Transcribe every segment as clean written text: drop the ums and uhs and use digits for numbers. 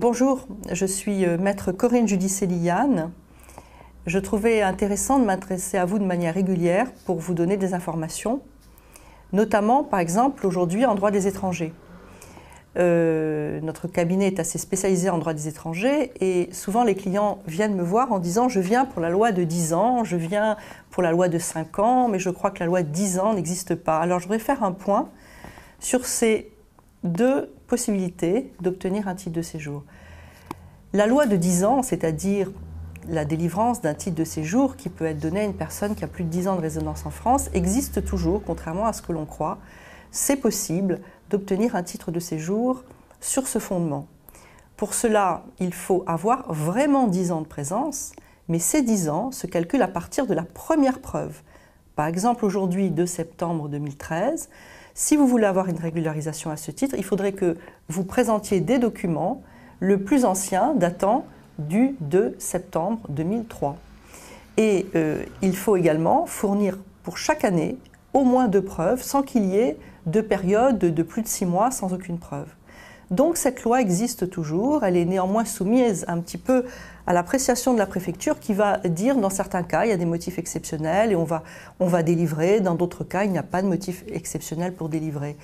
Bonjour, je suis maître Corinne Giudicelli-Yann. Je trouvais intéressant de m'adresser à vous de manière régulière pour vous donner des informations, notamment par exemple aujourd'hui en droit des étrangers. Notre cabinet est assez spécialisé en droit des étrangers et souvent les clients viennent me voir en disant « je viens pour la loi de 10 ans, je viens pour la loi de 5 ans, mais je crois que la loi de 10 ans n'existe pas ». Alors je voudrais faire un point sur ces deux possibilités d'obtenir un titre de séjour. La loi de 10 ans, c'est-à-dire la délivrance d'un titre de séjour qui peut être donné à une personne qui a plus de 10 ans de résidence en France, existe toujours, contrairement à ce que l'on croit. C'est possible d'obtenir un titre de séjour sur ce fondement. Pour cela, il faut avoir vraiment 10 ans de présence, mais ces 10 ans se calculent à partir de la première preuve. Par exemple, aujourd'hui, 2 septembre 2013, si vous voulez avoir une régularisation à ce titre, il faudrait que vous présentiez des documents, le plus ancien datant du 2 septembre 2003. Et il faut également fournir pour chaque année au moins 2 preuves, sans qu'il y ait de période de plus de 6 mois sans aucune preuve. Donc cette loi existe toujours, elle est néanmoins soumise un petit peu à l'appréciation de la préfecture qui va dire dans certains cas il y a des motifs exceptionnels et on va délivrer, dans d'autres cas il n'y a pas de motif exceptionnel pour délivrer.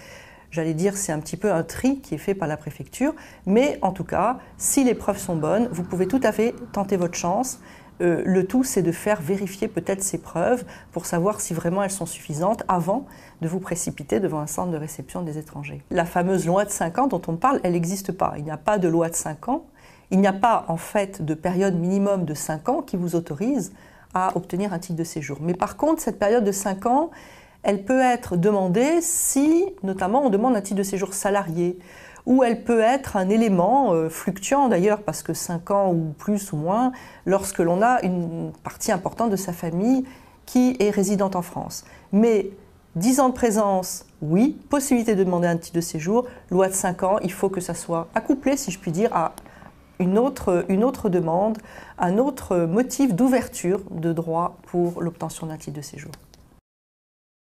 J'allais dire c'est un petit peu un tri qui est fait par la préfecture, mais en tout cas si les preuves sont bonnes, vous pouvez tout à fait tenter votre chance. Le tout, c'est de faire vérifier peut-être ces preuves pour savoir si vraiment elles sont suffisantes avant de vous précipiter devant un centre de réception des étrangers. La fameuse loi de 5 ans dont on parle, elle n'existe pas. Il n'y a pas de loi de 5 ans. Il n'y a pas en fait de période minimum de 5 ans qui vous autorise à obtenir un titre de séjour. Mais par contre, cette période de 5 ans, elle peut être demandée si, notamment, on demande un titre de séjour salarié, ou elle peut être un élément fluctuant d'ailleurs, parce que 5 ans ou plus ou moins, lorsque l'on a une partie importante de sa famille qui est résidente en France. Mais 10 ans de présence, oui, possibilité de demander un titre de séjour, loi de 5 ans, il faut que ça soit accouplé, si je puis dire, à une autre demande, un autre motif d'ouverture de droit pour l'obtention d'un titre de séjour.